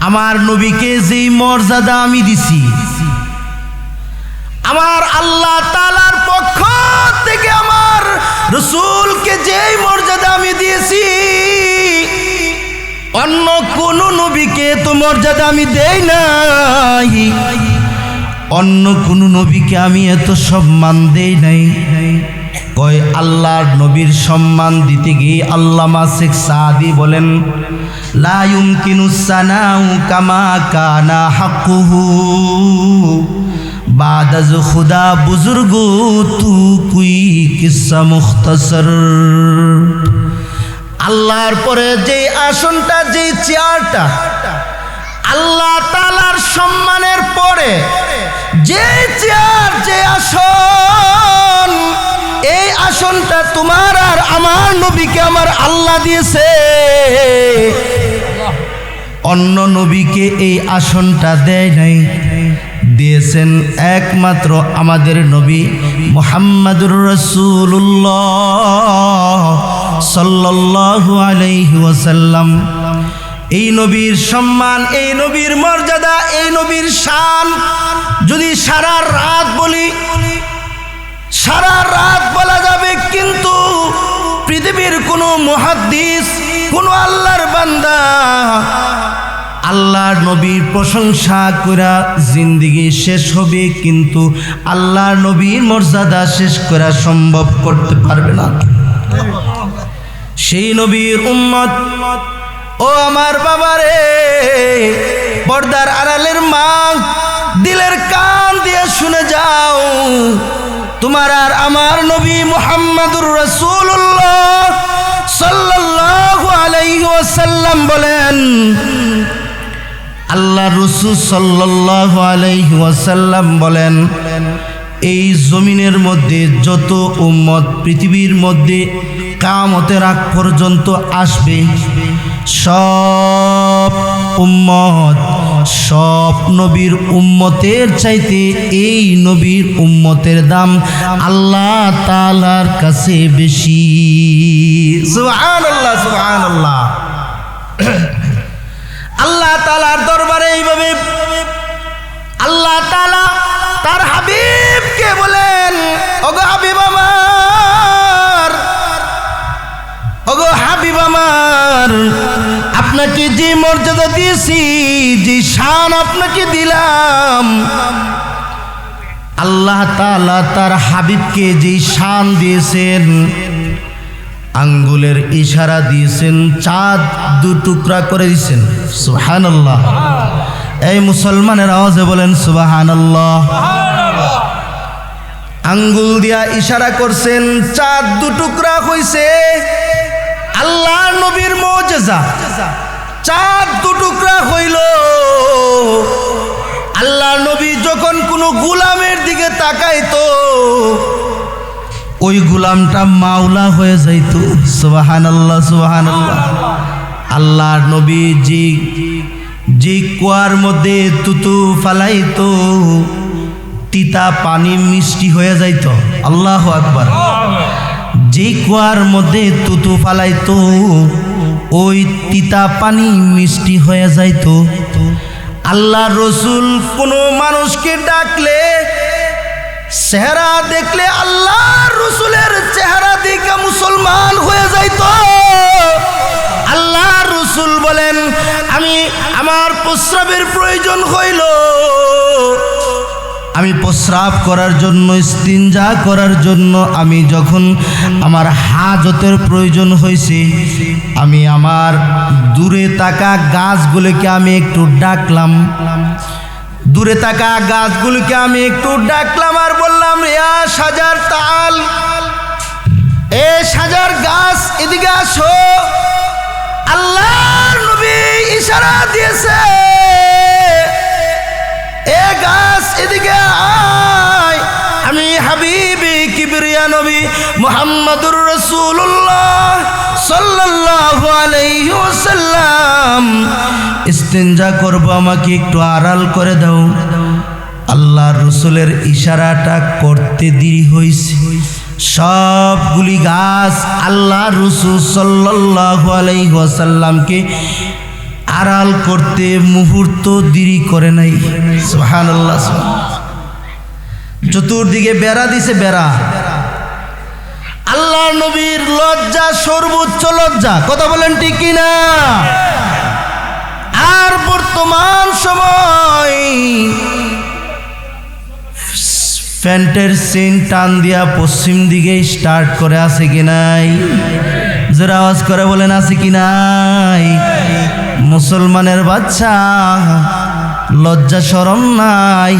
আমার নবীকে যেই মর্যাদা আমি দিছি, আমার আল্লাহ তাআলার পক্ষ থেকে আমার রাসূলকে যেই মর্যাদা আমি দিয়েছি, অন্য কোন নবীকে তো মর্যাদা আমি দেই নাই, অন্য কোন নবীকে আমি এত সম্মান দেই নাই। কয় আল্লাহর নবীর সম্মান দিতে গিয়ে আল্লামা শেখ সাদি বলেন, লা ইউমকিনুস সানাউ কামা কানা হাক্কুহু বাদ আজ খুদা বুজুর্গ তু কুই কিসসা মুখতাসর। আল্লাহর পরে যে আসনটা, যে চেয়ারটা, আল্লাহ তাআলার সম্মানের পরে যে চেয়ার, যে আসন, এই আসনটা তোমার আর আমার নবীকে আমার আল্লাহ দিয়েছে। অন্য নবীকে এই আসনটা দেয় নাই, দিয়েছেন একমাত্র আমাদের নবী মুহাম্মাদুর রাসূলুল্লাহ সাল্লাল্লাহু আলাইহি ওয়াসাল্লাম। এই নবীর সম্মান, এই নবীর মর্যাদা, এই নবীর শান যদি সারা রাত বলি, সারা রাত বলা যাবে, কিন্তু পৃথিবীর কোনো মুহাদ্দিস, কোনো আল্লাহর বান্দা আল্লাহর নবীর প্রশংসা করা জিন্দেগি শেষ হবে, কিন্তু আল্লাহর নবীর মর্যাদা শেষ করা সম্ভব করতে পারবে না। সেই নবীর উম্মত, ও আমার বাবারে, পর্দার আড়ালের মা, দিলের কান দিয়ে শুনে যাও, তোমার আর আমার নবী মুহাম্মাদুর রাসূলুল্লাহ সাল্লাল্লাহু আলাইহি ওয়াসাল্লাম বলেন, আল্লাহ রাসূল সাল্লাল্লাহু আলাইহি ওয়াসাল্লাম বলেন, এই জমিনের মধ্যে যত উম্মত পৃথিবীর মধ্যে কিয়ামতের আগ পর্যন্ত আসবে, সব উম্মত, সব নবীর উম্মতের চাইতে এই নবীর উম্মতের দাম আল্লাহ তাআলার কাছে বেশি। সুবহানাল্লাহ, সুবহানাল্লাহ। আল্লাহ তাআলার দরবারে এইভাবে আল্লাহ তাআলা তার হাবিবকে বলেন, ওগো হাবিব আমার, ওগো হাবিব আমার, আপনাকে যে মর্যাদা দিয়েছি, যে শান আপনাকে দিলাম, আল্লাহ তাআলা তার হাবিবকে যে শান দিয়েছেন, আঙ্গুলের ইশারা দিয়েছেন, চাঁদ দু টুকরা করে দিয়েছেন। সুবহানাল্লাহ। এই মুসলমানের আওয়াজে বলেন সুবহানাল্লাহ। আঙ্গুল দিয়া ইশারা করছেন, চাঁদ দু টুকরা হইছে। আল্লাহ নবীর মুজিজা, চাঁদ দু টুকরা হইল। আল্লাহ নবী যখন কোনো গোলামের দিকে তাকাইতো, ওই গোলামটা মাওলা হয়ে যাইতো। সুবহানাল্লাহ, সুবহানাল্লাহ। আল্লাহর নবী যে কুয়ার মধ্যে তুতু ফালাইতো, তিতা পানি মিষ্টি হয়ে যাইতো। আল্লাহু আকবার। যে কুয়ার মধ্যে তুতু ফালাইতো, ওই তিতা পানি মিষ্টি হয়ে যাইতো। আল্লাহ রসুল কোনো মানুষকে ডাকলে, চেহারা দেখলে আল্লাহ রসুলের চেহারা দেখে মুসলমান হয়ে যাইতো। আল্লাহ রসুল বলেন, আমি আমার প্রস্রাবের প্রয়োজন হইল, আমি প্রস্রাব করার জন্য, ইস্তিনজা করার জন্য আমি যখন আমার হাজতের প্রয়োজন হয়েছে, আমি আমার দূরে থাকা গাছগুলোকে আমি একটু ডাকলাম, দূরে থাকা গাছগুলোকে আমি একটু ডাকলাম আর বললাম, ইয়া সাজার তাল, এ সাজার গাছ এদিকে আসো। আল্লাহর নবী ইশারা দিয়েছে, এ গাছ এদিকে আয়। আমি হাবিবে কিবরিয়া নবী মুহাম্মাদুর রাসূলুল্লাহ সাল্লাল্লাহু আলাইহি ওয়াসাল্লাম ইস্তিনজা করব, আমাকে একটু আড়াল করে দাও। আল্লাহ রসুলের ইশারাটা করতে দেরি হয়েছে। সবগুলি গাছ আল্লাহ রসুল সাল্লাল্লাহু আলাইহি ওয়াসাল্লামকে আড়াল করতে মুহূর্ত দেরি করে নাই। সুবহানাল্লাহ। চতুর্দিকে বেড়া দিছে, বেড়া। আল্লাহ নবীর লজ্জা সর্বোচ্চ লজ্জা, কথা বলেন ঠিক কিনা? আর বর্তমান সময় প্যান্টের চেন টান দিয়া পশ্চিম দিকে স্টার্ট করে, আছে কি নাই? যারা আওয়াজ করে বলেন আছে কি নাই? মুসলমানের বাচ্চা লজ্জা শরম নাই,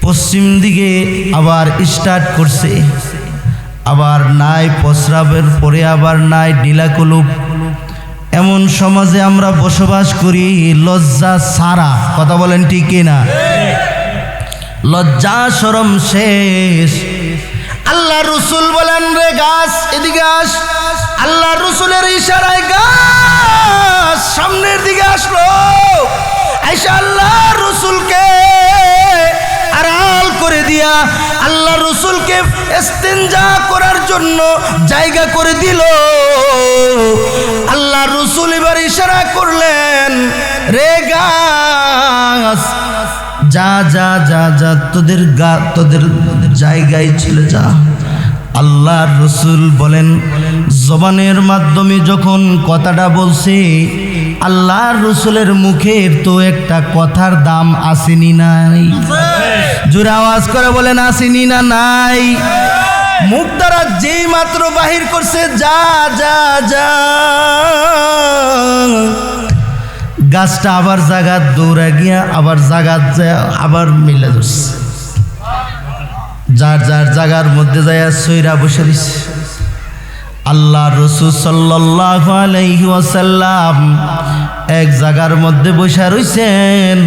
পশ্চিম দিকে আবার স্টার্ট করছে। আবার নাই প্রস্রাবের পরে, আবার নাই ঢিলা কলুপ। এমন সমাজে আমরা বসবাস করি লজ্জা ছাড়া, কথা বলেন ঠিক কিনা? লজ্জা শরম শেষ। আল্লাহ রসুল বলেন, রে গাছ এদিকে আস। আল্লাহ রসুলের ইশারায় গাছ সামনের দিকে আসলো। আয়েশা আল্লাহ রসুলকে আড়াল করে দিয়া আল্লাহ রসুলকে ইস্তিনজা করার জন্য জায়গা করে দিল। আল্লাহ রসুল এবার ইশারা করলেন, রে গাছ যা যা যা যা, তোদের জায়গায় চলে যা। আল্লাহ রসুল বলেন, জবানের মাধ্যমে যখন কথাটা বলছে, আল্লাহ রসুলের মুখের তো একটা কথার দাম আসেনি নাই? জোরে আওয়াজ করে বলেন আসেনি না নাই? মুখ দ্বারা যেই মাত্র বাহির করছে, যা যা যা, গাছটা আবার জাগাত দৌড়া গিয়া আবার জাগাত যায়, আবার মিলে ধরছে, যার যার জায়গার মধ্যে যায় সইরা বসে দিছে। আল্লাহ রসুল সাল্লাল্লাহু আলাইহি ওয়াসাল্লাম এক জায়গার মধ্যে বসে রইছেন।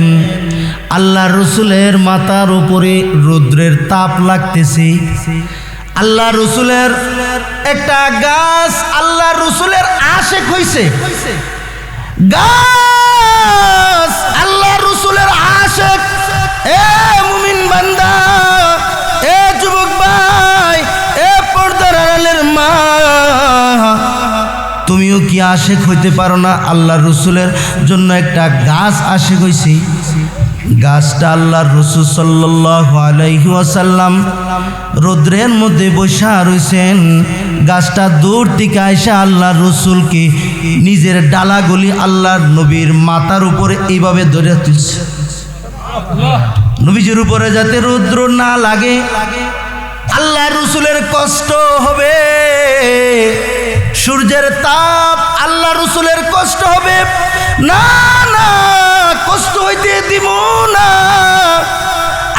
আল্লাহ রসুলের মাথার উপরে রৌদ্রের তাপ লাগতেছে। আল্লাহ রসুলের একটা গাছ আল্লাহ রসুলের আশেক হইছে। গাছ আল্লাহ রসুলের আশেক। এ মুমিন বান্দা, এ যুবক ভাই, এ পর্দার আড়ালের মা, তুমিও কি আশেক হইতে পারো না? আল্লাহ রসুলের জন্য একটা গাছ আশেক হইছে। গাছটা আল্লাহ রসুল সাল্লাল্লাহু আলাইহি ওয়াসাল্লাম রৌদ্রের মধ্যে বসা রইছেন। গাছটা দূর থেকে আইসা আল্লাহ রসুলকে নিজের ডালাগুলি আল্লাহর নবীর মাথার উপরে এইভাবে ধরে তুলছে, নবীজির উপরে যাতে রৌদ্র না লাগে। আল্লাহ রসুলের কষ্ট হবে, সূর্যের তাপ আল্লাহ রসুলের কষ্ট হবে না, না কষ্ট হইতে দিব না।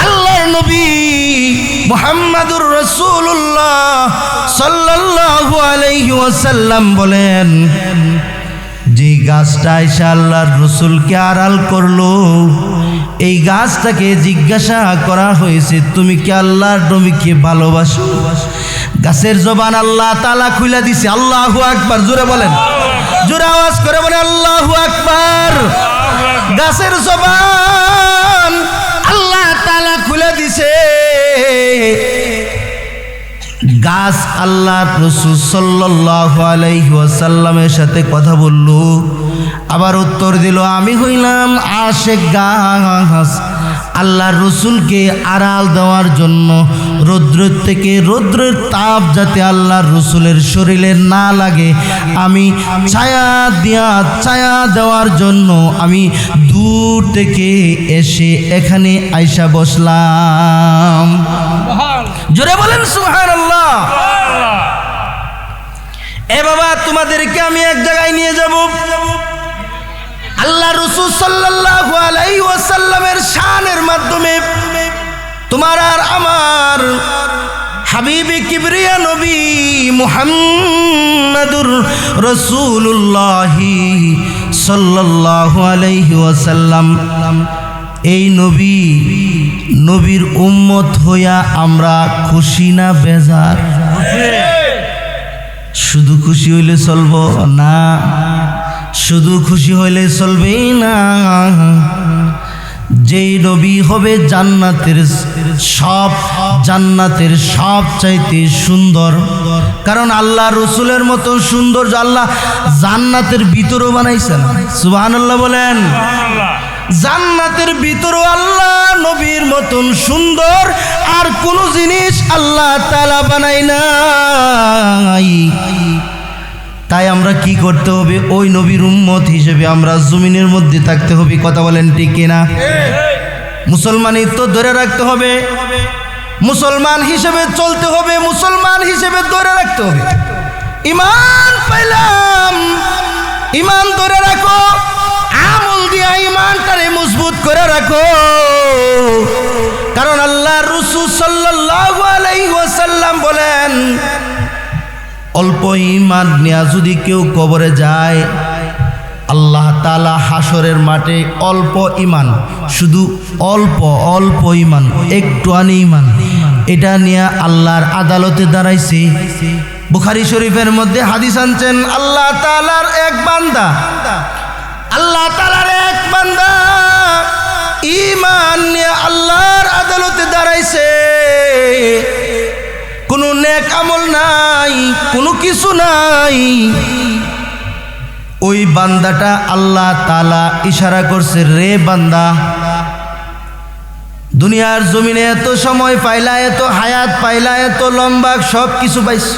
আল্লাহর নবী মুহাম্মাদুর রাসূলুল্লাহ সাল্লাল্লাহু আলাইহি ওয়াসাল্লাম বলেন, যে গাছটা আয়েশা আল্লাহর রসুলকে আড়াল করলো, এই গাছটাকে জিজ্ঞাসা করা হয়েছে, তুমি কি আল্লাহর নবীকে ভালোবাসো? গাছের জবান আল্লাহ তাআলা খুলে দিছে। আল্লাহু আকবার, জোরে বলেন, জোরে আওয়াজ করে বলে আল্লাহু আকবার। গাছের জবান আল্লাহ তাআলা খুলে দিছে। গাছ আল্লাহ রসুল সাল্লাল্লাহু আলাইহি ওয়াসাল্লামের সাথে কথা বলল, আবার উত্তর দিল, আমি হইলাম আশেক গাছ। আল্লাহ রসুলকে আড়াল দেওয়ার জন্য রৌদ্রের থেকে রৌদ্রের তাপ যাতে আল্লাহ রসুলের শরীরে না লাগে, আমি ছায়া দেওয়ার জন্য আমি দূর থেকে এসে এখানে আইসা বসলাম। জোরে বলেন সুবহানাল্লাহ। এ বাবা, তোমাদেরকে আমি এক জায়গায় নিয়ে যাব। আল্লাহ রাসূল সাল্লাল্লাহু আলাইহি ওয়াসাল্লামের শানের মাধ্যমে তোমার আর আমার হাবিবে কিবরিয়া নবী মুহাম্মাদুর রাসূলুল্লাহ সাল্লাল্লাহু আলাইহি ওয়াসাল্লাম, এই নবীর উম্মত হইয়া আমরা খুশি না বেজার? শুধু খুশি হইলে চলবো না, শুধু খুশি হইলে চলবে না। যেই নবী হবে জান্নাতের সব চাইতে সুন্দর। কারণ আল্লাহ রসুলের মতো সুন্দর আল্লাহ জান্নাতের ভিতরও বানাইছেন। সুবহানাল্লাহ বলেন। জান্নাতের ভিতরও আল্লাহ নবীর মতন সুন্দর আর কোন জিনিস আল্লাহ তাআলা বানাই নাই। তাই আমরা কি করতে হবে? ওই নবীর উম্মত হিসেবে আমরা জমিনের মধ্যে থাকতে হবে। কথা বলেন ঠিক কিনা? মুসলমানিত্ব ধরে রাখতে হবে, মুসলমান হিসেবে চলতে হবে, মুসলমান হিসেবে ধরে রাখতে হবে। ঈমান পাইলাম, ঈমান ধরে রাখো, আমল দিয়া ঈমানটারে মজবুত করে রাখো। কারণ আল্লাহ রাসূল সাল্লাল্লাহু আলাইহি ওয়াসাল্লাম বলেন, অল্প ঈমান নিয়ে যদি কেউ কবরে যায়, আল্লাহ তাআলা হাসরের মাঠে অল্প ঈমান, শুধু অল্প ঈমান, একটু আনি ঈমান, এটা নিয়ে আল্লাহর আদালতে দাঁড়াইছে। বুখারী শরীফের মধ্যে হাদিস আনছেন, আল্লাহ তাআলার এক বান্দা ঈমান নিয়ে আল্লাহর আদালতে দাঁড়াইছে। কোনো নেক আমল নাই, কোনো কিছু নাই। ওই বান্দাটা আল্লাহ তাআলা ইশারা করছে, রে বান্দা, দুনিয়ার জমিনে এত সময় পাইলা, এত হায়াত পাইলা, এত লম্বা সব কিছু পাইছো,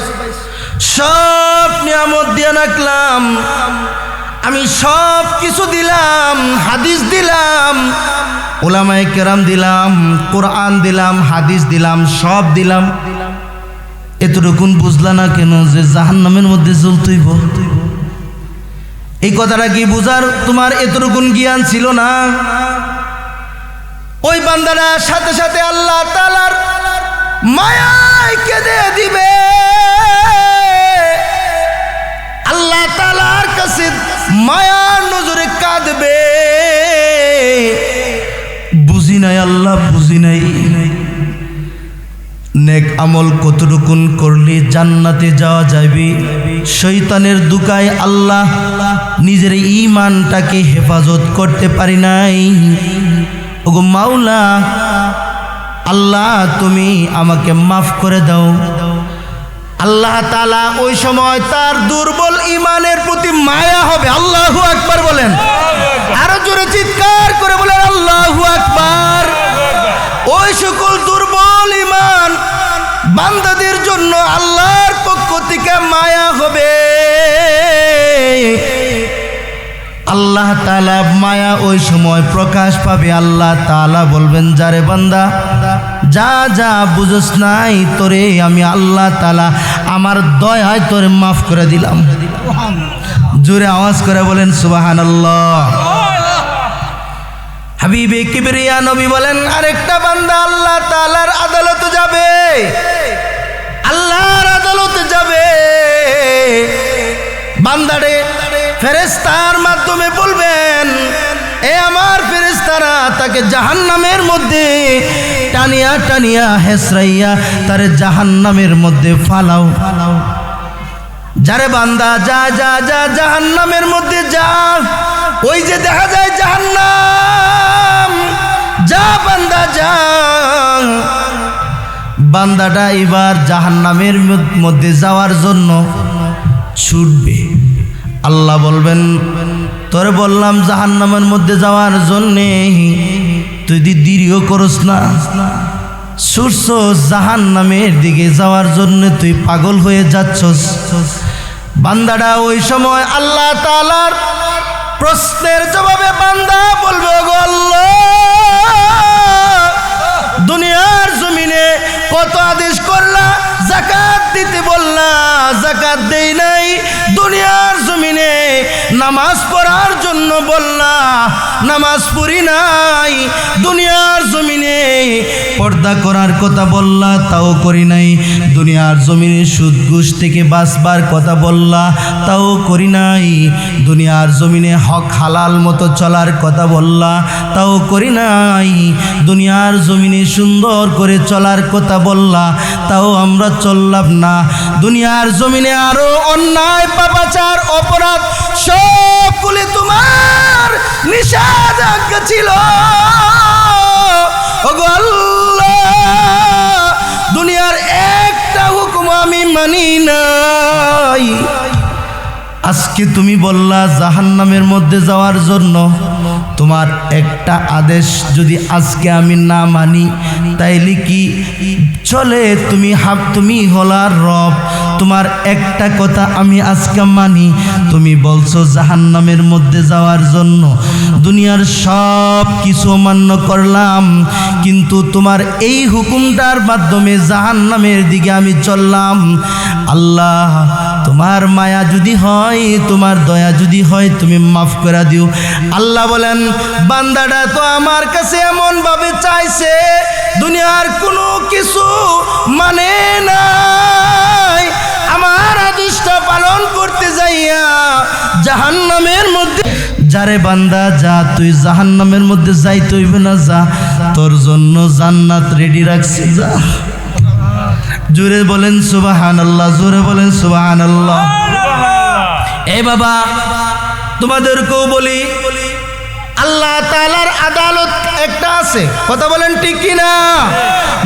সব নিয়ামত দিয়ে রাখলাম, আমি সব কিছু দিলাম, হাদিস দিলাম, উলামায়ে কেরাম দিলাম, কোরআন দিলাম, হাদিস দিলাম, সব দিলাম, এতটুকুন বুঝলা না কেন যে জাহান্নামের মধ্যে জ্বলতেইব? এই কথাটা কি বুঝার তোমার এতটুকুন জ্ঞান ছিল না? ওই বান্দারা সাথে সাথে আল্লাহ তাআলার মায়ায় কেঁদে দিবে, আল্লাহ তাআলার কাছে মায়ার নজরে কাঁদবে। বুঝি নাই আল্লাহ, বুঝি নাই নেক আমল কতটুকুন করলে জান্নাতে যাওয়া যাবে। শয়তানের দুকায় আল্লাহ নিজের ঈমানটাকে হেফাজত করতে পারি নাই। ওগো মাওলা, আল্লাহ তুমি আমাকে মাফ করে দাও। আল্লাহ তাআলা ওই সময় তার দুর্বল ঈমানের প্রতি মায়া হবে। আল্লাহু আকবার বলেন, আরো জোরে চিৎকার করে বলেন আল্লাহু আকবার। ওই সকল দুর্বল ঈমান বান্দাদের জন্য আল্লাহর পক্ষ থেকে মায়া হবে। আল্লাহ তাআলা মায়া ওই সময় প্রকাশ পাবে। আল্লাহ তাআলা বলবেন, যারে বান্দা যা যা বুঝস নাই, তোরে আমি আল্লাহ তাআলা আমার দয়ায় তোরে মাফ করে দিলাম। জোরে আওয়াজ করে বলেন সুবহানাল্লাহ। হাবিবে কিবরিয়া নবী বলেন, আরেকটা বান্দা আল্লাহ তাআলার আদালতে যাবে, আল্লাহর আদালতে যাবে। বান্দারে ফেরেশতার মাধ্যমে বলবেন, এ আমার ফেরেশতারা তাকে জাহান্নামের মধ্যে টানিয়া টানিয়া হেসরাইয়া তারে জাহান্নামের মধ্যে ফালাও। যারে বান্দা যা যা যা জাহান্নামের মধ্যে যা, ওই যে দেখা যায় জাহান্নাম, যা বান্দা যা। বান্দাটা এবার জাহান্নামের মধ্যে যাওয়ার জন্য ছুটবে। আল্লাহ বলবেন, তোরে বললাম জাহান্নামের মধ্যে যাওয়ার জন্যে, তুই দেরিও করস না, ছুটছ জাহান্নামের দিকে যাওয়ার জন্য, তুই পাগল হয়ে যাচ্ছস। বান্দাটা ওই সময় আল্লাহ তাআলার প্রশ্নের জবাবে বান্দা বলবে, ওগো আল্লাহ, দুনিয়ার জমিনে কত আদেশ করলা, যাকাত দিতে বললা, যাকাত দেই নাই। দুনিয়ার জমিনে নামাজ পড়ার জন্য বললা, নামাজ পড়ি নাই। দুনিয়ার জমিনে পর্দা করার কথা বললা, তাও করি নাই। দুনিয়ার জমিনে সুদ ঘুষ থেকে বাঁচবার কথা বললা, তাও করি নাই। দুনিয়ার জমিনে হক হালাল মতো চলার কথা বললা, তাও করি নাই। দুনিয়ার জমিনে সুন্দর করে চলার কথা বললা, তাও আমরা চললাম না। দুনিয়ার জমিনে আরো অন্যায় পাপাচার অপরাধ সবগুলি তোমার নিষেধাজ্ঞা ছিল, ওগো আল্লাহ, দুনিয়ার একটা হুকুম আমি মানি নাই, আজকে তুমি বললা জাহান্নামের মধ্যে যাওয়ার জন্য, তোমার একটা আদেশ যদি আজকে আমি না মানি তাইলে কি চলে? তুমি হলার রব, তোমার একটা কথা আমি আজকে মানি, তুমি বলছো জাহান্নামের মধ্যে যাওয়ার জন্য, দুনিয়ার সব কিছু মান্য করলাম, কিন্তু তোমার এই হুকুমটার মাধ্যমে জাহান্নামের দিকে আমি চললাম। আল্লাহ, তোমার মায়া যদি হয়, তোমার দয়া যদি হয়, তুমি মাফ করে দিও। আল্লাহ বলেন, বান্দাটা তো আমার কাছে এমন ভাবে চাইছে, দুনিয়ার কোনো কিছু মানে নাই, আমার আদেশটা পালন করতে যাইয়া জাহান্নামের মধ্যে। যারে বান্দা যা, তুই জাহান্নামের মধ্যে যাইতে হইবে না, যা, তোর জন্য জান্নাত রেডি রাখছে, যা। জোরে বলেন সুবহানাল্লাহ, জোরে বলেন সুবহানাল্লাহ। এ বাবা, তোমাদেরকেও বলি, আল্লাহ তাআলার আদালত একটা আছে, কথা বলেন ঠিক কিনা?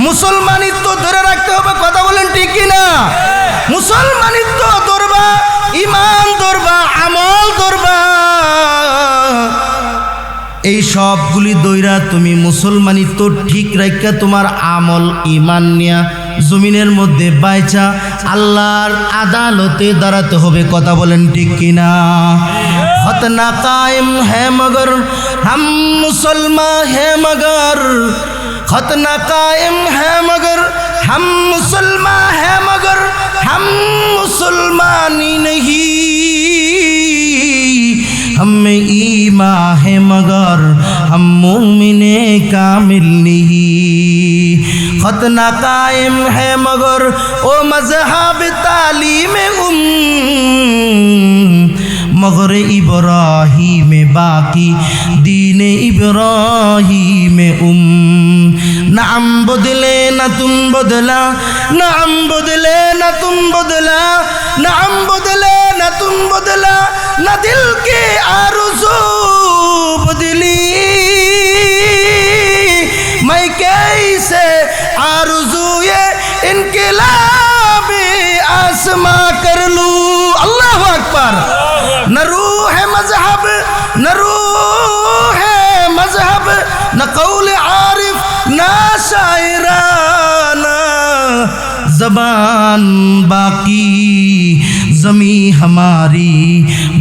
মুসলমানিত্ব ধরে রাখতে হবে, কথা বলেন ঠিক কিনা? মুসলমানিত্ব ধরবা, ঈমান ধরবা, আমল ধরবা, এই সবগুলি দইরা তুমি মুসলমানিত্ব ঠিক রাখা তোমার আমল ঈমান নিয়া জমিনের মধ্যে বাইচা আল্লাহর আদালতে দাঁড়াতে হবে, কথা বলেন ঠিক কিনা? খतना कायम है मगर हम मुसलमान है मगर, खतना कायम है मगर हम मुसलमान है मगर हम मुसलमानी नहीं, हमें ईमान है मगर हम मोमिने कामिल नहीं, खतना कायम है मगर ओ मजहब तालीम मगर इब्राहीम बाकी दीन इब्राहीम नाम बदले न तुम बदला, नाम बदले न तुम बदला, नाम बदले न तुम बदला, न दिल के आरज़ू बदली, मैं कैसे आरज़ू ये इनकलाब आसमां कर लूं। अल्लाहु अकबर। न रूह है मजहब, न रूह है मजहब, न कौल आरिफ, न शायराना ज़बान बाकी, ज़मी हमारी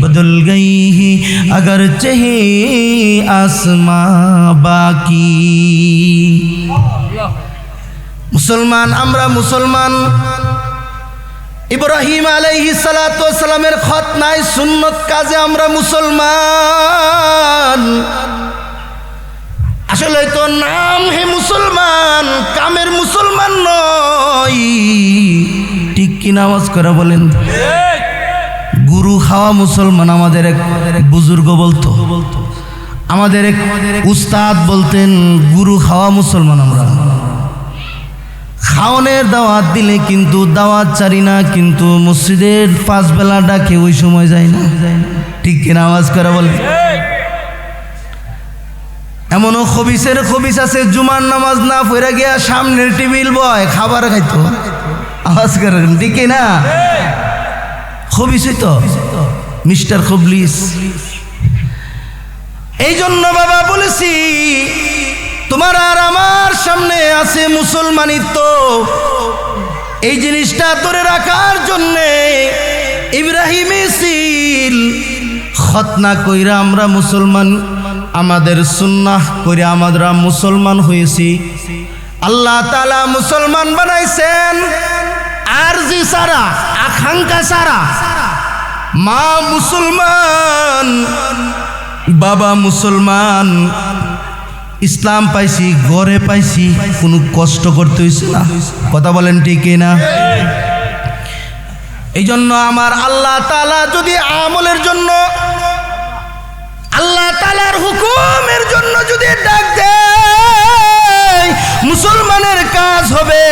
बदल गई है अगर चहे आसमां बाकी। मुसलमान আমরা মুসলমান, ইব্রাহিম আলাইহিস সালাতু ওয়াস সালামের খতনায় সুন্নত কাজে আমরা মুসলমান। আসলে তো নাম হে মুসলমান, কামের মুসলমান নয়, ঠিক কি নামাজ করে বলেন? গুরু খাওয়া মুসলমান। আমাদের এক বুজুর্গ বলতো, আমাদের এক উস্তাদ বলতেন, গুরু খাওয়া মুসলমান আমরা। খাওয়ানের দাওয়াত দিলে কিন্তু দাওয়াত চারি না, কিন্তু মসজিদের 5 বেলা ডাকে ওই সময় যায় না, ঠিক কিনা আওয়াজ করে বলে? এমনও খবিসের খবিস আছে, জুমার নামাজ না পড়ে গিয়া সামনের টেবিল বয় খাবার খাইতো, আওয়াজ করে, ঠিক কিনা? খবিসই তো মিস্টার খবলিস। এই জন্য বাবা বলেছি, তোমার আর আমার সামনে আছে মুসলমানিত্ব, এই জিনিসটা ধরে রাখার জন্যে ইব্রাহিম ইসিল খতনা কইরা আমরা মুসলমান, আমাদের সুন্নাহ করে আমরা মুসলমান হয়েছি। আল্লাহ তাআলা মুসলমান বানাইছেন আরজি সারা, আকাঙ্ক্ষা সারা। মা মুসলমান, বাবা মুসলমান, ইসলাম পাইছি, ঘরে পাইছি, কোনো কষ্ট করতে হইছে না, কথা বলেন ঠিক না? এই জন্য আমার আল্লাহ তাআলা যদি আমলের জন্য, আল্লাহ তাআলার হুকুমের জন্য যদি ডাক দেয়, মুসলমানের কাজ হবে,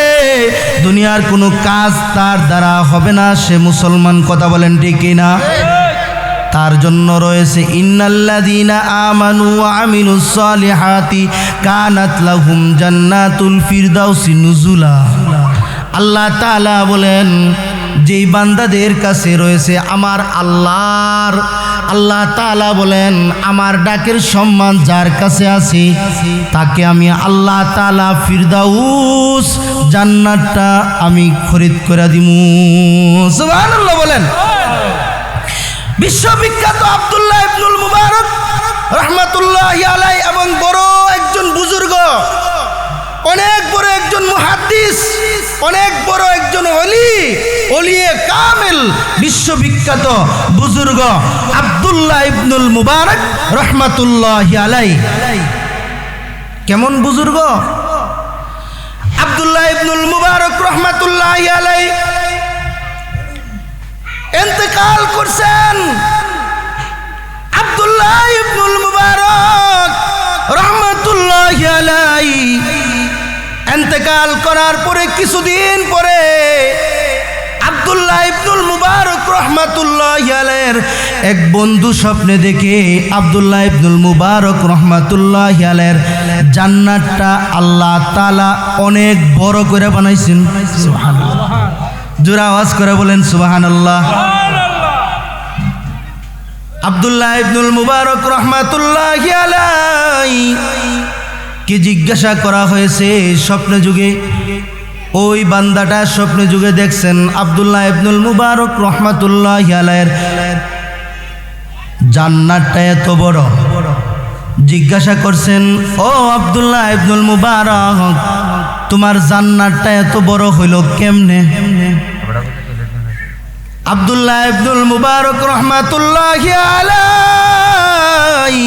দুনিয়ার কোনো কাজ তার দ্বারা হবে না, সে মুসলমান, কথা বলেন ঠিক না? তার জন্য রয়েছে ইন্নাল্লাযীনা আমানু ওয়া আমিলুস সালিহাতি কানাত লাহুম জান্নাতুল ফিরদাউসি নুজুলা। আল্লাহ তাআলা বলেন, যেই বান্দাদের কাছে রয়েছে আমার আল্লাহ তাআলা বলেন, আমার ডাকের সম্মান যার কাছে আছে তাকে আমি আল্লাহ তাআলা ফিরদাউস জান্নাতটা আমি খরিদ করে দিমু। সুবহানাল্লাহ বলেন। বিশ্ববিখ্যাত আব্দুল্লাহ ইবনুল মুবারক রাহমাতুল্লাহি আলাইহি এবং বড় একজন বুজুর্গ, অনেক বড় একজন মুহাদ্দিস, অনেক বড় একজন ওলিয়ে কামেল, বিশ্ববিখ্যাত বুজুর্গ আব্দুল্লাহ ইবনুল মুবারক রাহমাতুল্লাহি আলাইহি। কেমন বুজুর্গ? আব্দুল্লাহ ইবনুল মুবারক রাহমাতুল্লাহি আলাইহি ইন্তেকাল করছেন। আব্দুল্লাহ ইবনুল মুবারক রাহমাতুল্লাহি আলাইহি ইন্তেকাল করার পরে কিছুদিন পরে আব্দুল্লাহ ইবনুল মুবারক রাহমাতুল্লাহি আলাইহির এক বন্ধু স্বপ্নে দেখে আব্দুল্লাহ ইবনুল মুবারক রাহমাতুল্লাহি আলাইহির জান্নাতটা আল্লাহ তাআলা অনেক বড় করে বানাইছেন। সুবহানাল্লাহ, জোরে আওয়াজ করে বলেন সুবহানাল্লাহ। আব্দুল্লাহ ইবনুল মুবারক রাহমাতুল্লাহি আলাইহি কে জিজ্ঞাসা করা হয়েছে স্বপ্নে যুগে, ওই বান্দাটা স্বপ্নে যুগে দেখছেন আব্দুল্লাহ ইবনুল মুবারক রাহমাতুল্লাহি আলাইহির জান্নাতটা এত বড়। জিজ্ঞাসা করছেন, ও আব্দুল্লাহ ইবনুল মুবারক, তোমার জান্নাতটা এত বড় হইল কেমনে? আব্দুল্লাহ ইবনুল মুবারক রাহমাতুল্লাহি আলাইহি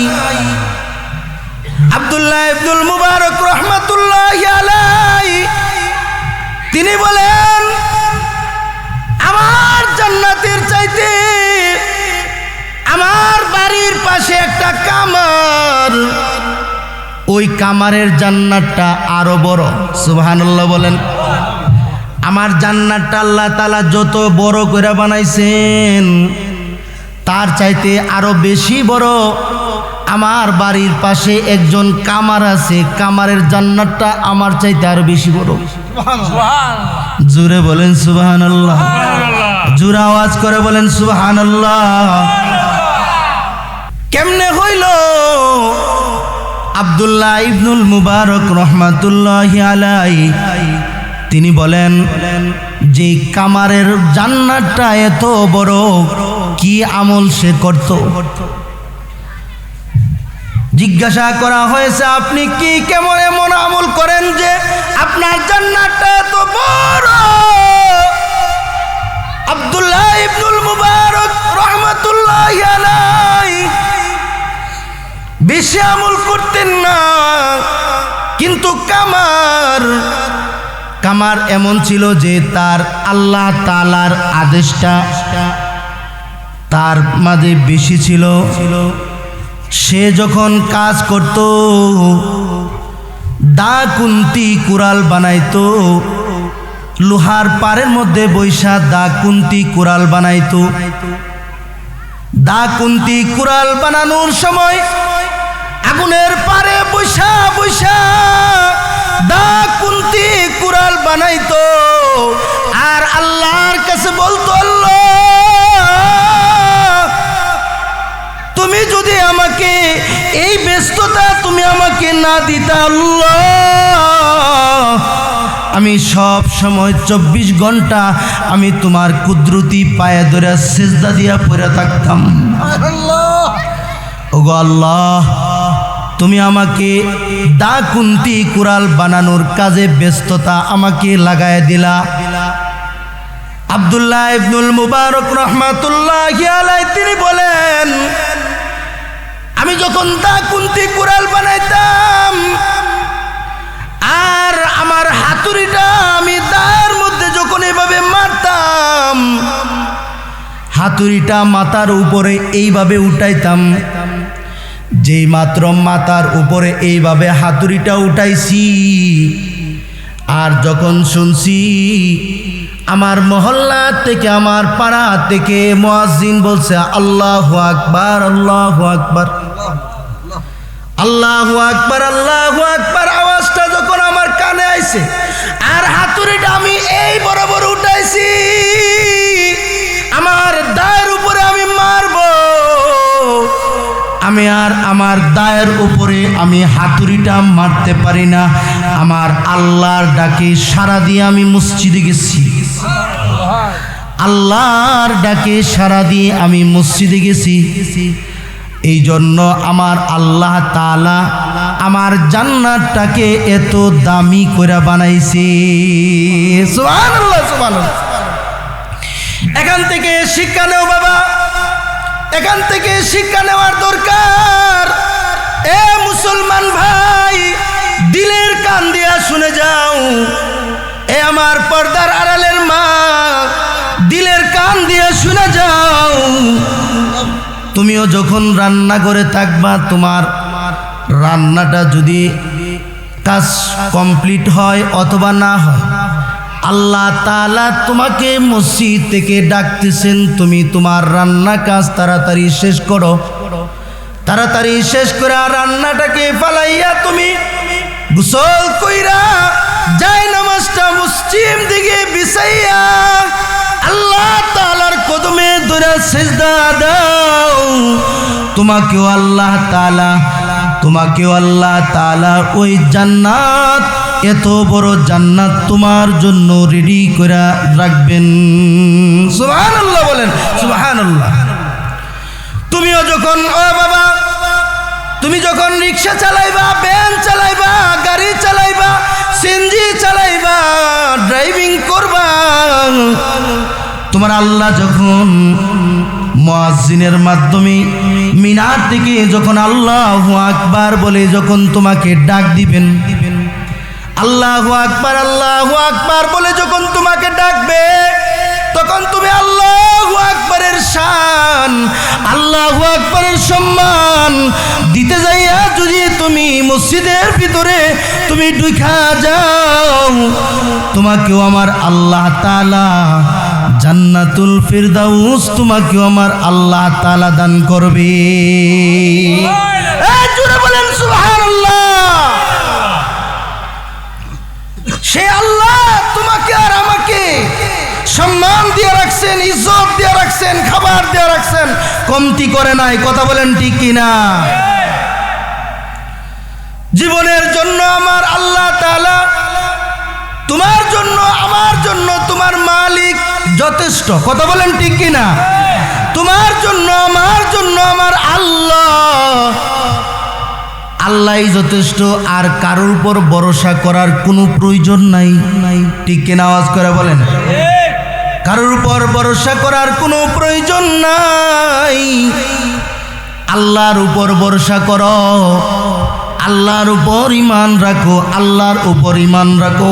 আব্দুল্লাহ ইবনুল মুবারক রাহমাতুল্লাহি আলাইহি তিনি বলেন, আমার জান্নাতের চাইতে আমার বাড়ির পাশে একটা কামার, ওই কামারের জান্নাতটা আরো বড়। সুবহানাল্লাহ বলেন। আমার জান্নাতটা আল্লাহ তাআলা যত বড় করে বানাইছেন তার চাইতে আরো বেশি বড় আমার বাড়ির পাশে একজন কামার আছে, কামারের জান্নাতটা আমার চাইতে আরো বেশি বড়। জোরে বলেন সুবহানাল্লাহ, জোরে আওয়াজ করে বলেন সুবহানাল্লাহ। কেমনে হইল? আব্দুল্লাহ ইবনুল মুবারক রাহমাতুল্লাহি আলাইহি তিনি বলেন, যে কামারের জান্নাতটা এত বড়, কি আমল সে করত? জিজ্ঞাসা করা হয়েছে, আপনি কি কেমন এমন আমল করেন যে আপনার জান্নাতটা এত বড়? আব্দুল্লাহ ইবনুল মুবারক রাহমাতুল্লাহি আলাইহি বেশি আমল করতেন না, কিন্তু কামার এমন ছিল যে তার আল্লাহ তাআলার আদেশটা তার মাঝে বেশি ছিল। সে যখন কাজ করত, দা কুন্তি কুড়াল বানাইতো, লোহার পাড়ের মধ্যে বৈশা দা কুন্তি কুড়াল বানাইতো। দা কুন্তি কুড়াল বানানোর সময় আগুনের পাড়ে বৈশা দা কুন্তি কুড়াল বানাইতো, আর আল্লাহর কাছে বলতো, আল্লাহ তুমি যদি আমাকে এই ব্যস্ততা তুমি আমাকে না দিতা, আল্লাহ আমি সব সময় 24 ঘন্টা আমি তোমার কুদরতি পায়ে ধরে সিজদা দিয়া পড়ে থাকতাম। ওগো আল্লাহ, তুমি আমাকে দা কুন্তি কুড়াল বানানোর কাজে ব্যস্ততা আমাকে লাগায় দিলা। আব্দুল্লাহ ইবনুল মুবারক রাহমাতুল্লাহি আলাইহি তিনি বলেন, আমি যখন দা কুন্তি কুড়াল বানাইতাম আর আমার হাতুড়িটা আমি দার মধ্যে যখন এভাবে মারতাম, হাতুড়িটা মাথার উপরে এইভাবে উঠাইতাম, যেই মাত্র মাথার উপরে এইভাবে হাতুড়িটা উঠাইছি, আর যখন শুনছি আমার মহল্লা থেকে, আমার পাড়া থেকে মুয়াজ্জিন বলছে আল্লাহু আকবার, আল্লাহু আকবার, আল্লাহু আকবার, আল্লাহু আকবার। আওয়াজটা যখন আমার কানে আইছে আর হাতুড়িটা আমি এই বরাবর উঠাইছি, আমার দায়ের উপরে আমি মারবো, আমি আর আমার দায়ের উপরে আমি হাতুড়িটা মারতে পারি না। আমার আল্লাহর ডাকে সাড়া দিয়ে আমি মসজিদে গেছি, আল্লাহর ডাকে সাড়া দিয়ে আমি মসজিদে গেছি। এই জন্য আমার আল্লাহ তাআলা আমার জান্নাতটাকে এত দামি করে বানাইছে। সুবহানাল্লাহ, সুবহানাল্লাহ। এখান থেকে শিক্ষা নেও বাবা, এখান থেকে শিক্ষা নেওয়ার দরকার। এ মুসলমান ভাই, দিলের কান দিয়া শুনে যাও। এ আমার পর্দার আড়ালের মা, দিলের কান দিয়া শুনে যাও। তুমিও যখন রান্না করে থাকবা, তোমার রান্নাটা যদি কাজ কমপ্লিট হয় অথবা না হয়, আল্লাহ তাআলা তোমাকে মসজিদ থেকে ডাকতেছেন, তুমি তোমার রান্না কাজ তাড়াতাড়ি শেষ করো। তাড়াতাড়ি শেষ করে রান্নাটাকে ফালাইয়া তুমি গোসল কইরা যাই নামাজটা মুসলিম দিকে বিছাইয়া আল্লাহ তাআলার কদমে ধরে সিজদা দাও। তোমাকেও আল্লাহ তাআলা ওই জান্নাত, এত বড় জান্নাত তোমার জন্য রেডি করে রাখবেন। সুবহানাল্লাহ বলেন, সুবহানাল্লাহ। তুমিও যখন, ও বাবা, তুমি যখন রিকশা চালাইবা, ভ্যান চালাইবা, গাড়ি চালাইবা, সিএনজি চালাইবা, ড্রাইভিং করবা, তোমার আল্লাহ যখন মুয়াজ্জিনের মাধ্যমে মিনার থেকে যখন আল্লাহু আকবার বলে যখন তোমাকে ডাক দিবেন, আল্লাহু আকবার, আল্লাহু আকবার বলে যখন তোমাকে ডাকবে, তখন তুমি আল্লাহু আকবারের শান, আল্লাহু আকবারের সম্মান দিতে যাইয়া যদি তুমি মসজিদের ভিতরে তুমি ঢুকা যাও, তোমাকেও আমার আল্লাহ তাআলা জান্নাতুল ফিরদাউস, তোমাকেও আমার আল্লাহ তাআলা দান করবে। জোরে বলেন সুবহানাল্লাহ। সে আল্লাহ তোমাকে আর আমাকে সম্মান দিয়ে রাখছেন, ইজ্জত দিয়ে রাখছেন, খাবার দিয়ে রাখছেন, কমতি করে নাই। কথা বলেন ঠিক কিনা? জীবনের জন্য আমার আল্লাহ তাআলা, তোমার জন্য, আমার জন্য তোমার মালিক যথেষ্ট। কথা বলেন ঠিক কিনা? তোমার জন্য, আমার জন্য আমার আল্লাহই যথেষ্ট। আর কারোর উপর ভরসা করার কোনো প্রয়োজন নাই। ঠিক কিনা? আওয়াজ করে বলেন। কারোর উপর ভরসা করার কোনো প্রয়োজন নাই। আল্লাহর উপর ভরসা করো, আল্লাহর উপর ঈমান রাখো, আল্লাহর উপর ঈমান রাখো।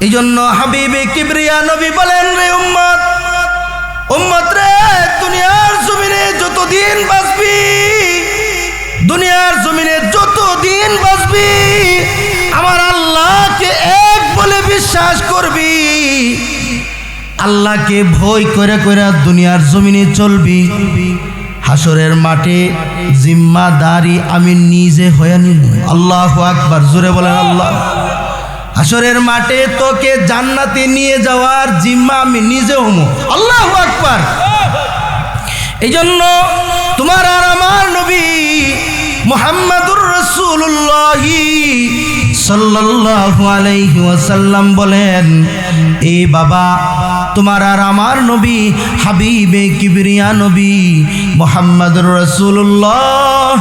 এই জন্য হাবিবে কিবরিয়া নবী বলেন, রে উম্মত, উম্মত রে, দুনিয়ার জমিনে যতদিন বাঁচবি, দুনিয়ার জমিনে যতদিন বাঁচবি, আমার আল্লাহকে এক বলে বিশ্বাস করবি, আল্লাহকে ভয় করে করে দুনিয়ার জমিনে চলবি। হাসরের মাঠে জিম্মাদারি আমি নিজে হয়ে নিব। আল্লাহু আকবার, জোরে বলেন আল্লাহ। হাসরের মাঠে তোকে জান্নাতে নিয়ে যাওয়ার জিম্মা আমি নিজে হব। আল্লাহু আকবার। এই জন্য তোমার আর আমার নবী মুহাম্মাদুর রাসূলুল্লাহ সাল্লাল্লাহু আলাইহি ওয়াসাল্লাম বলেন, এই বাবা, তোমার আর আমার নবী হাবিবে কিবরিয়া নবী মুহাম্মাদুর রাসূলুল্লাহ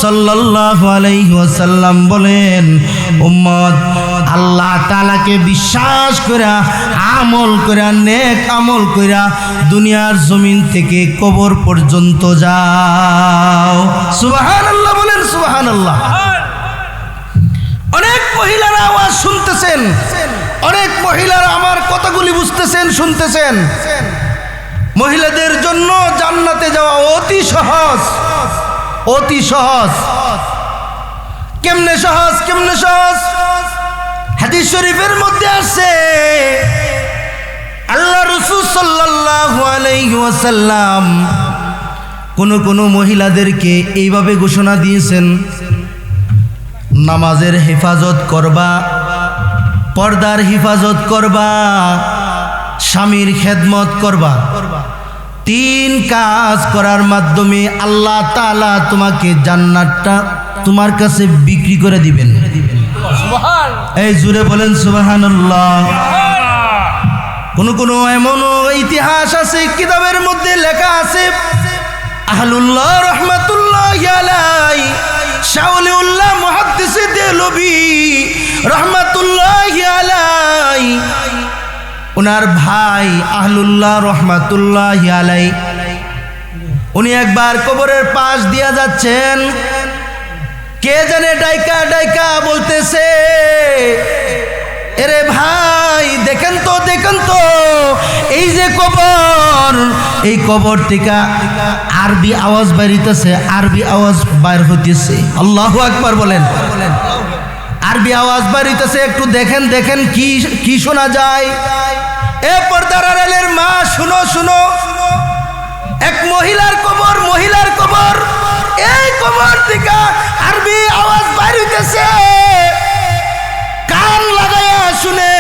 সাল্লাল্লাহু আলাইহি ওয়াসাল্লাম বলেন, উম্মত, আল্লাহ তাআলাকে বিশ্বাস কইরা, আমল কইরা, নেক আমল কইরা দুনিয়ার জমিন থেকে কবর পর্যন্ত যাও। সুবহানাল্লাহ বলেন, সুবহানাল্লাহ। অনেক মহিলারা আওয়াজ শুনতেছেন, অনেক মহিলারা আমার কথাগুলি বুঝতেছেন, শুনতেছেন। মহিলাদের জন্য জান্নাতে যাওয়া অতি সহজ, অতি সহজ। কেমনে সহজ? কেমনে সহজ? হাদিস শরীফের মধ্যে আছে, আল্লাহ রাসূল সাল্লাল্লাহু আলাইহি ওয়াসাল্লাম কোন মহিলাদেরকে এইভাবে ঘোষণা দিয়েছেন, নামাজের হেফাজত করবা, পর্দার হেফাজত করবা, স্বামীর খেদমত করবা। 3 কাজ করার মাধ্যমে আল্লাহ তাআলা তোমাকে জান্নাতটা তোমার কাছে বিক্রি করে দিবেন। এই জুড়ে বলেন সুবহানাল্লাহ। কোন এমন ইতিহাস আছে, কিতাবের মধ্যে লেখা আছে, আহলুল্লাহ রহমাতুল্লাহি আলাইহি শাওলিউল্লাহ মুহাদ্দিস দেহলভী রহমাতুল্লাহি আলাইহি, ওনার ভাই আহলুল্লাহ রহমাতুল্লাহি আলাইহি, উনি একবার কবরের পাশ দিয়া যাচ্ছেন, কে জানে ডাইকা ডাইকা বলতেছে, এরে ভাই দেখেন তো এই যে কবর, এই কবর থেকে আরবি আওয়াজ বাইরিতেছে, আরবি আওয়াজ বাইর হইতেছে। আল্লাহু আকবার বলেন। আরবি আওয়াজ বাইরিতেছে, একটু দেখেন কি শোনা যায়। এ পর্দার আড়ালের মা, শুনো, এক মহিলার কবর, এই কবর থেকে আরবি আওয়াজ বাইর হইতেছে, কান লাগায়া শুনে।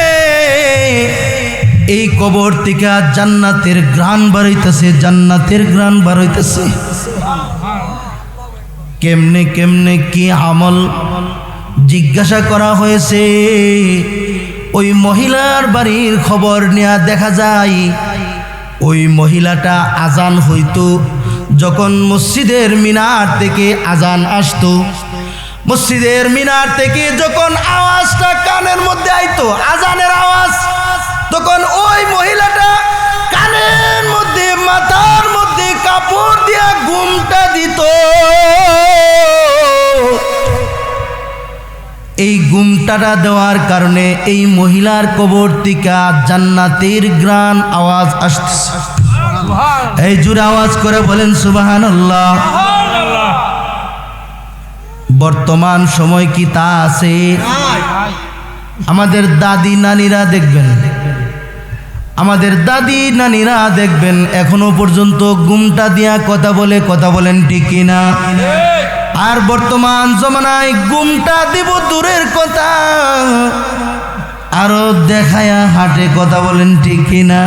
এই কবর থেকে জান্নাতের ঘ্রাণ বার হইতেছে, কেমনে কি আমল জিজ্ঞাসা করা হয়েছে। ওই মহিলার বাড়ির খবর নেয়া দেখা যায়, ওই মহিলাটা আজান হইতো যখন মসজিদের মিনার থেকে আজান আসতো, মসজিদের মিনার থেকে যখন আওয়াজটা কানের মধ্যে আইতো, আজানের আওয়াজ, তখন ওই মহিলাটা কানের মধ্যে, মাথার মধ্যে কাপড় দিয়া ঘুমটা দিত। এই ঘুমটাটা দেওয়ার কারণে এই মহিলার কবর থেকে জান্নাতের ঘ্রাণ আওয়াজ আসতেছে। এই জোরে আওয়াজ করে বলেন সুবহানাল্লাহ। বর্তমান সময় কি তা আছে? আমাদের দাদি নানিরা দেখবেন এখনো পর্যন্ত ঘুমটা দিয়া কথা বলেন ঠিক কিনা? আর বর্তমান জমানায় ঘুমটা দিব দূরের কথা, আরো দেখায়া হাটে কথা বলেন ঠিক কিনা?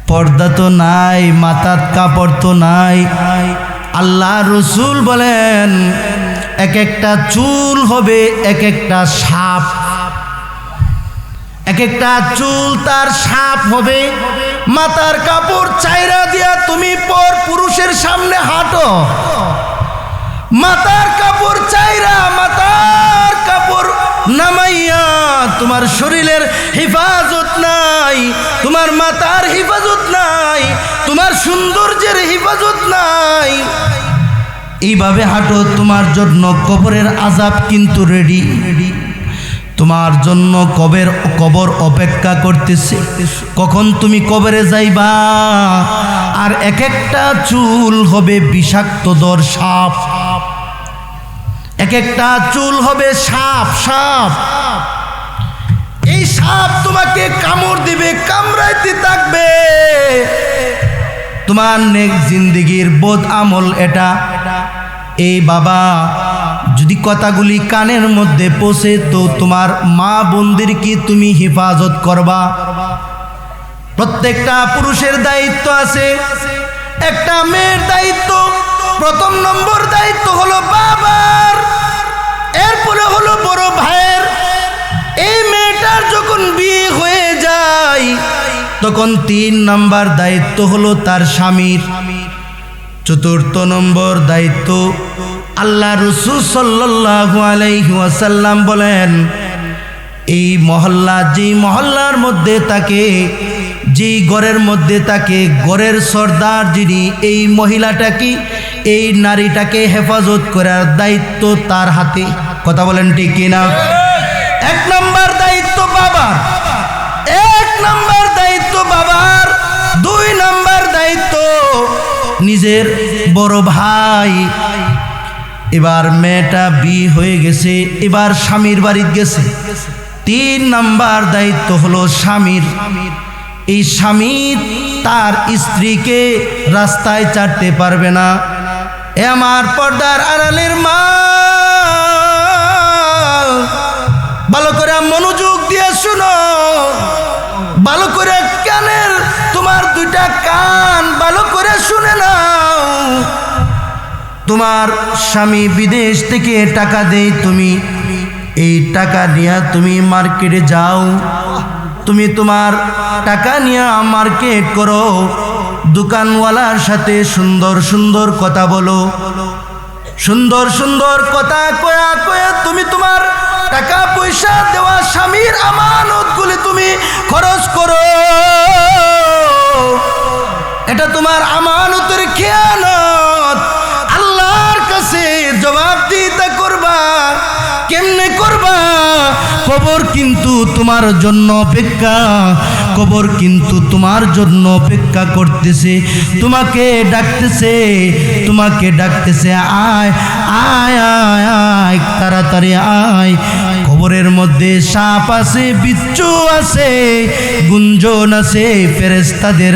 পর্দা তো নাই, মাথার কাপড় তো নাই। আল্লাহ রসুল বলেন এক একটা চুল হবে এক একটা সাপ, এক একটা চুল তার সাপ হবে। মাথার কাপড় চাইরা দিয়া তুমি পর পুরুষের সামনে হাঁটো, মাথার কাপড় চাইরা, মাথার কাপড় নামাইয়া, তোমার শরীরের হেফাজত নাই, তোমার মাথার হেফাজত নাই, তোমার সৌন্দর্যের হেফাজত নাই। এইভাবে হাঁটো, তোমার জন্য কবরের আযাব কিন্তু রেডি, তোমার জন্য কবর অপেক্ষা করতেছে, কখন তুমি কবরে যাইবা। আর এক একটা চুল হবে বিষাক্ত দর সাপ, এক একটা চুল হবে সাপ। এই সাপ তোমাকে কামড় দিবে, কামড়াইতে থাকবে। তোমার নেক্সট জিন্দেগির বোধ আমল এটা। এই বাবা, যদি কথাগুলি কানের মধ্যে পৌঁছে তো তোমার মা বোনদের কি তুমি হেফাজত করবা? প্রত্যেকটা পুরুষের দায়িত্ব আছে, একটা মেয়ের দায়িত্ব। প্রথম নম্বর দায়িত্ব হলো বাবার, এরপরে হলো বড় ভাইয়ের। এই মেয়েটার যখন বিয়ে হয়ে যায় তখন 3 নম্বর দায়িত্ব হলো তার স্বামীর। চতুর্থ নম্বর দায়িত্ব, আল্লাহ রাসূল সাল্লাল্লাহু আলাইহি ওয়াসাল্লাম বলেন, এই মহল্লা, যেই মহল্লার মধ্যে থাকে, যেই ঘরের মধ্যে থাকে, ঘরের সর্দার যিনি, এই মহিলাটাকে, এই নারীটাকে হেফাজত করার দায়িত্ব তার হাতে। কথা বলেন ঠিক কিনা? 1 নম্বর দায়িত্ব বাবার, 1 নম্বর দায়িত্ব বাবার। 2 নম্বর দায়িত্ব নিজের বড় ভাই। এবার মেয়েটা বিয়ে হয়ে গেছে, এবার স্বামীর বাড়িতে গেছে। তিন নাম্বার দায়িত্ব হলো স্বামীর। এই স্বামী তার স্ত্রীকে রাস্তায় ছাড়তে পারবে না। এ আমার পর্দার আড়ালের মা, ভালো করে মনোযোগ দিয়ে শুনো, ভালো করে কানের তোমার দুইটা কান ভালো করে শুনে নাও। তোমার স্বামী বিদেশ থেকে টাকা দেয়, তুমি এই টাকা নিয়ে তুমি মার্কেটে যাও, তুমি তোমার টাকা নিয়ে মার্কেট করো, দোকানওয়ালার সাথে সুন্দর সুন্দর কথা বলো, সুন্দর সুন্দর কথা কয়া কয়া তুমি তোমার টাকা পয়সা দেওয়া স্বামীর আমানতগুলি তুমি খরচ করো। এটা তোমার আমানতের খেয়ানত, আল্লাহর কাছে জবাবদিহিতা করবা। কেমনে করবা? কবর কিন্তু তোমার জন্য অপেক্ষা, কবর কিন্তু তোমার জন্য অপেক্ষা করতেছে, তোমাকে ডাকতেছে, তোমাকে ডাকতেছে, আয় আয় আয় আয়, তাড়াতাড়ি আয়। কবরের মধ্যে সাপ আছে, বিচ্ছু আছে, গুঞ্জন আছে, ফেরেশতাদের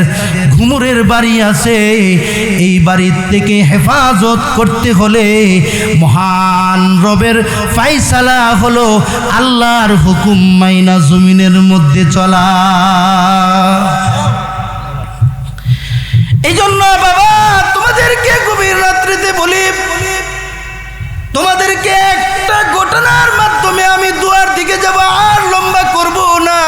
ঘুমুরের বাড়ি আছে। এই বাড়ির থেকে হেফাজত করতে হলে মহান রবের ফায়সালা হলো আল্লাহর হুকুম মাইনা জমিনের মধ্যে চলা। এই জন্য বাবা তোমাদেরকে গভীর রাত্রিতে বলি, তোমাদেরকে একটা ঘটনার মাধ্যমে আমি দুয়ার দিকে যাব, আর লম্বা করব না।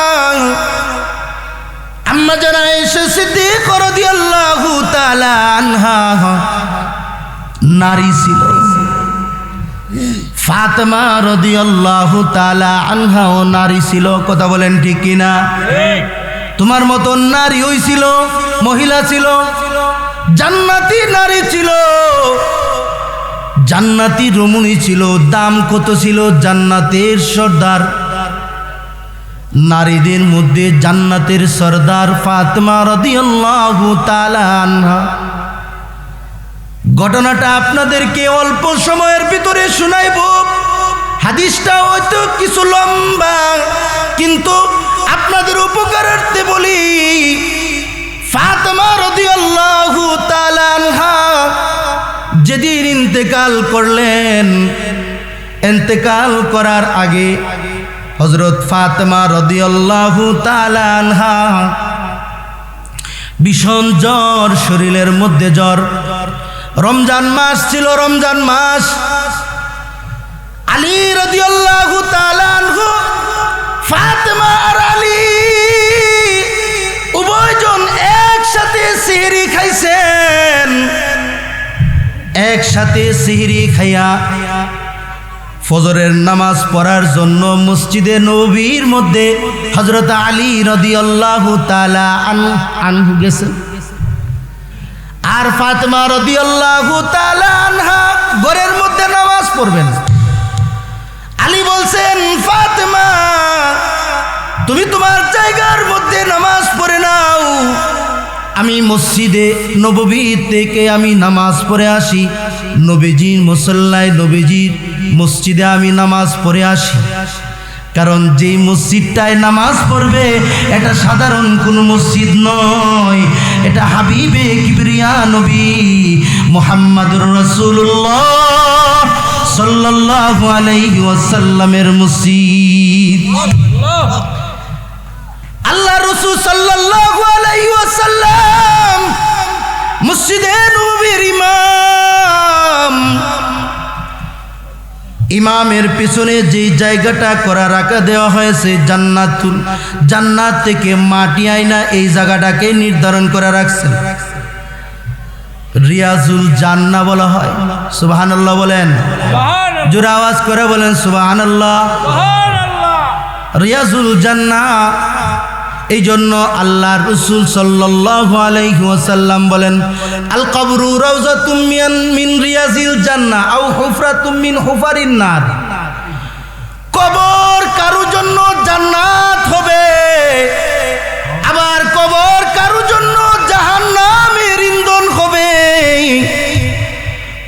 আম্মা জানা আয়েশা সিদ্দিক রাদিয়াল্লাহু তাআলা আনহা নারী ছিল, ফাতেমা রাদিয়াল্লাহু তাআলা আনহাও নারী ছিল। কথা বলেন ঠিক কিনা? তোমার মতন নারী হইছিল, মহিলা ছিল, জান্নাতি নারী ছিল, জান্নাতি রমণী ছিল। দাম কত ছিল? জান্নাতের সর্দার। নারীদের মধ্যে জান্নাতের সর্দার ফাতেমা রাদিয়াল্লাহু তাআলা আনহা। ঘটনাটা আপনাদেরকে অল্প সময়ের ভিতরে শোনাইব। হাদিসটা হয়তো কিছু লম্বা, কিন্তু আপনাদের উপকারার্থে বলি, ফাতেমা রাদিয়াল্লাহু তাআলা আনহা যেদিন ইন্তেকাল করলেন, ইন্তেকাল করার আগে হযরত ফাতেমা রাদিয়াল্লাহু তাআলা আনহা ভীষণ জ্বর, শরীরের মধ্যে জ্বর। রমজান মাস ছিল, রমজান মাস। আলী রাদিয়াল্লাহু তাআলা আনহু, ফাতেমা আর আলী উভয়জন একসাথে সিহরি খাইছেন। একসাথে সিহরি খাইয়া ফজরের নামাজ পড়ার জন্য মসজিদে নববীর মধ্যে হযরত আলী রাদিয়াল্লাহু তাআলা আনহু গেছেন, আর ফাতেমা রাদিয়াল্লাহু তাআলা আনহা ঘরের মধ্যে নামাজ পড়বেন। আলী বলছেন, ফাতেমা তুমি তোমার জায়গার মধ্যে নামাজ পড়ে নাও, আমি মসজিদে নববী থেকে আমি নামাজ পড়ে আসি, নবীজির মুসল্লায়, নবীজির মসজিদে আমি নামাজ পড়ে আসি। কারণ যেই মসজিদটায় নামাজ পড়বে এটা সাধারণ কোনো মসজিদ নয়, এটা হাবিবে কিবরিয়া নবী মুহাম্মদুর রাসূলুল্লাহ সাল্লাল্লাহু আলাইহি ওয়াসাল্লামের মসজিদ। আল্লাহ রাসূল সাল্লাল্লাহু আলাইহি ওয়াসাল্লাম মসজিদে নববীর ইমাম। ইমামের পিছনে যে জায়গাটা করা রাখা দেওয়া হয়েছে, জান্নাত থেকে মাটি আইনা এই জায়গাটাকে নির্ধারণ করে রাখছেন, রিয়াজুল জান্নাহ বলা হয়। সুবহানাল্লাহ বলেন, জোরে আওয়াজ করে বলেন সুবহানাল্লাহ। রিয়াজুল জান্নাহ। এই জন্য আল্লাহ রাসূল সাল্লাল্লাহু আলাইহি ওয়াসাল্লাম বলেন, আল কবরু রাউযাতুম মিন রিয়াজিল জান্নাহ আও হুফরাতুম মিন হুফারিন নার। কবর কারো জন্য জান্নাত হবে, আবার কবর কারো জন্য জাহান্নামের ইন্ধন হবে।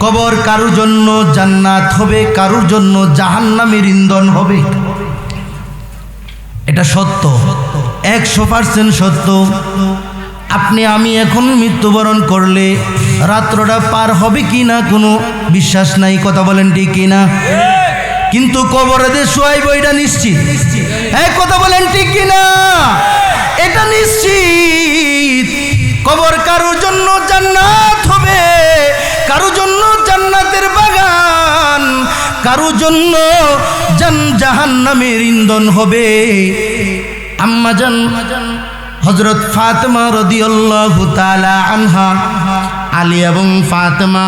কবর কারো জন্য জান্নাত হবে, কারো জন্য জাহান্নামের ইন্ধন হবে। এটা সত্য, 100% সত্য। আপনি আমি এখন মৃত্যুবরণ করলে রাত্রটা পার হবে কি না কোনো বিশ্বাস নাই, কথা বলেন ঠিক কিনা? কিন্তু কবরে যে শোয়াইব এটা নিশ্চিত, হ্যাঁ কথা বলেন ঠিক কিনা? এটা নিশ্চিত। কবর কারোর জন্য জান্নাত হবে, কারোর জন্য জান্নাতের বাগান, কারোর জন্য জাহান্নামের ইন্ধন হবে। আম্মাজান হযরত ফাতেমা রাদিয়াল্লাহু তাআলা আনহা, আলী এবং ফাতেমা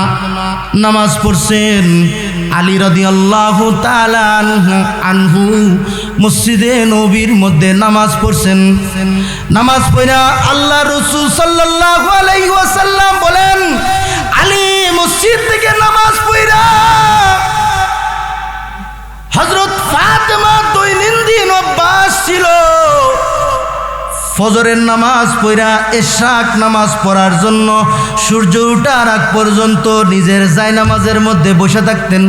নামাজ পড়ছেন। আলী রাদিয়াল্লাহু তাআলা আনহু মসজিদে নববীর মধ্যে নামাজ পড়ছেন। নামাজ পড়া আল্লাহ রাসূল সাল্লাল্লাহু আলাইহি ওয়াসাল্লাম বলেন, আলী মসজিদ থেকে নামাজ পড়া হযরত ফাতেমা দৈনন্দিন অভ্যাস ছিল ফজরের নামাজ পড়া ইশরাক নামাজ পড়ার জন্য সূর্য ওঠার আগ পর্যন্ত নিজের জায়নামাজের মধ্যে বসে থাকতেন।